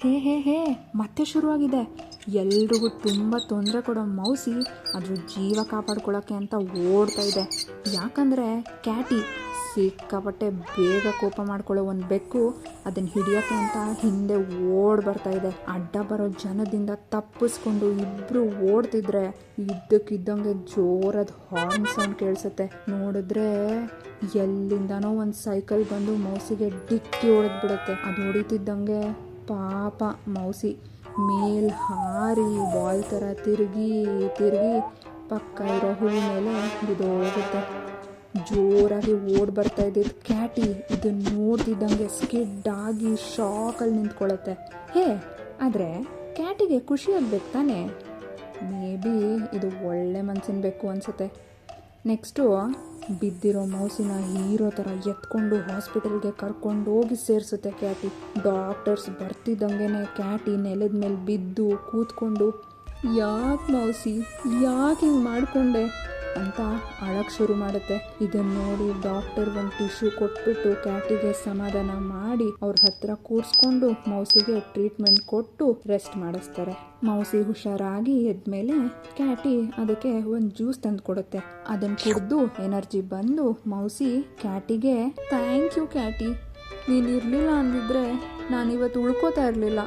ಹೇ ಹೇ ಹೇ ಮತ್ತೆ ಶುರುವಾಗಿದೆ. ಎಲ್ರಿಗೂ ತುಂಬ ತೊಂದರೆ ಕೊಡೋ ಮೌಸಿ ಅದ್ರ ಜೀವ ಕಾಪಾಡ್ಕೊಳ್ಳೋಕ್ಕೆ ಅಂತ ಓಡ್ತಾ ಇದೆ. ಯಾಕಂದರೆ ಕ್ಯಾಟಿ ಸಿಕ್ಕಾಪಟ್ಟೆ ಬೇಗ ಕೋಪ ಮಾಡ್ಕೊಳ್ಳೋ ಒಂದು ಬೆಕ್ಕು ಅದನ್ನು ಹಿಡಿಯೋಕ್ಕೆ ಅಂತ ಹಿಂದೆ ಓಡ್ ಬರ್ತಾ ಇದೆ. ಅಡ್ಡ ಬರೋ ಜನದಿಂದ ತಪ್ಪಿಸ್ಕೊಂಡು ಇಬ್ಬರು ಓಡ್ತಿದ್ರೆ ಇದ್ದಕ್ಕಿದ್ದಂಗೆ ಜೋರಾದ ಹಾರ್ನ್ ಸೌಂಡ್ ಕೇಳಿಸುತ್ತೆ. ನೋಡಿದ್ರೆ ಎಲ್ಲಿಂದನೋ ಒಂದು ಸೈಕಲ್ ಬಂದು ಮೌಸಿಗೆ ಡಿಕ್ಕಿ ಹೊಡೆದ್ಬಿಡುತ್ತೆ. ಅದು ಹೊಡಿತಿದ್ದಂಗೆ ಪಾಪ ಮೌಸಿ ಮೇಲ್ ಹಾರಿ ಬಾಲ್ ಥರ ತಿರುಗಿ ಪಕ್ಕ ಇರೋ ಹುಲ್ ಮೇಲೆ ಬಿದ್ದೋಗುತ್ತೆ. ಜೋರಾಗಿ ಓಡ್ ಬರ್ತಾ ಇದ್ದಿದ್ದು ಕ್ಯಾಟಿ ಇದನ್ನು ನೋಡ್ತಿದ್ದಂಗೆ ಸ್ಕಿಡ್ ಆಗಿ ಶಾಕಲ್ಲಿ ನಿಂತ್ಕೊಳ್ಳುತ್ತೆ. ಆದರೆ ಕ್ಯಾಟಿಗೆ ಖುಷಿ ಆಗ್ಬೇಕು ತಾನೆ. ಮೇ ಬಿ ಇದು ಒಳ್ಳೆ ಮನ್ಸಿನ ಬೇಕು ಅನಿಸುತ್ತೆ. ನೆಕ್ಸ್ಟು ಬಿದ್ದಿರೋ ಮೌಸಿನ ಹೀರೋ ಥರ ಎತ್ಕೊಂಡು ಹಾಸ್ಪಿಟಲ್ಗೆ ಕರ್ಕೊಂಡು ಹೋಗಿ ಸೇರಿಸುತ್ತೆ ಕ್ಯಾಟಿ. ಡಾಕ್ಟರ್ಸ್ ಬರ್ತಿದ್ದಂಗೆ ಕ್ಯಾಟಿ ನೆಲದ ಮೇಲೆ ಬಿದ್ದು ಕೂತ್ಕೊಂಡು ಯಾಕೆ ಮೌಸಿ ಯಾಕೆ ಹಿಂಗೆ ಮಾಡಿಕೊಂಡೆ ಅಂತ ಅಳಕ್ಕೆ ಶುರು ಮಾಡುತ್ತೆ. ಇದನ್ನು ನೋಡಿ ಡಾಕ್ಟರ್ ಒಂದು ಟಿಶ್ಯೂ ಕೊಟ್ಬಿಟ್ಟು ಕ್ಯಾಟಿಗೆ ಸಮಾಧಾನ ಮಾಡಿ ಅವ್ರ ಹತ್ರ ಕೂರಿಸ್ಕೊಂಡು ಮೌಸಿಗೆ ಟ್ರೀಟ್ಮೆಂಟ್ ಕೊಟ್ಟು ರೆಸ್ಟ್ ಮಾಡಿಸ್ತಾರೆ. ಮೌಸಿ ಹುಷಾರಾಗಿ ಎದ್ಮೇಲೆ ಕ್ಯಾಟಿ ಅದಕ್ಕೆ ಒಂದು ಜ್ಯೂಸ್ ತಂದು ಕೊಡುತ್ತೆ. ಅದನ್ನು ಕುಡಿದು ಎನರ್ಜಿ ಬಂದು ಮೌಸಿ ಕ್ಯಾಟಿಗೆ ಥ್ಯಾಂಕ್ ಯು ಕ್ಯಾಟಿ, ನೀನು ಇರಲಿಲ್ಲ ಅಂದಿದ್ರೆ ನಾನಿವತ್ತು ಉಳ್ಕೋತಾ ಇರಲಿಲ್ಲ,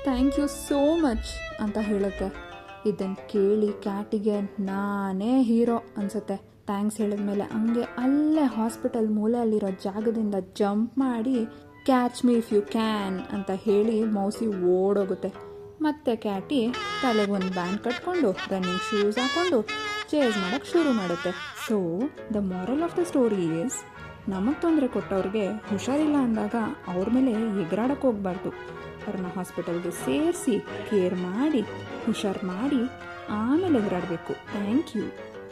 ಥ್ಯಾಂಕ್ ಯು ಸೋ ಮಚ್ ಅಂತ ಹೇಳುತ್ತೆ. ಇದನ್ನು ಕೇಳಿ ಕ್ಯಾಟಿಗೆ ನಾನೇ ಹೀರೋ ಅನಿಸುತ್ತೆ. ಥ್ಯಾಂಕ್ಸ್ ಹೇಳಿದ್ಮೇಲೆ ಹಂಗೆ ಅಲ್ಲೇ ಹಾಸ್ಪಿಟಲ್ ಮೂಲೆಯಲ್ಲಿರೋ ಜಾಗದಿಂದ ಜಂಪ್ ಮಾಡಿ catch me if you can ಅಂತ ಹೇಳಿ ಮೌಸಿ ಓಡೋಗುತ್ತೆ. ಮತ್ತೆ ಕ್ಯಾಟಿ ತಲೆಗೆ ಒಂದು ಬ್ಯಾಂಡ್ ಕಟ್ಕೊಂಡು ರನ್ನಿಂಗ್ ಶೂಸ್ ಹಾಕ್ಕೊಂಡು ಚೇಸ್ ಮಾಡೋಕ್ಕೆ ಶುರು ಮಾಡುತ್ತೆ. So the moral of the story is, ನಮಗೆ ತೊಂದರೆ ಕೊಟ್ಟವ್ರಿಗೆ ಹುಷಾರಿಲ್ಲ ಅಂದಾಗ ಅವ್ರ ಮೇಲೆ ಎಗರಾಡಕ್ಕೆ ಹೋಗ್ಬಾರ್ದು. ಅವ್ರನ್ನ ಹಾಸ್ಪಿಟಲ್ಗೆ ಸೇರಿಸಿ ಕೇರ್ ಮಾಡಿ ಹುಷಾರು ಮಾಡಿ ಆಮೇಲೆ ಎಗರಾಡಬೇಕು. Thank you.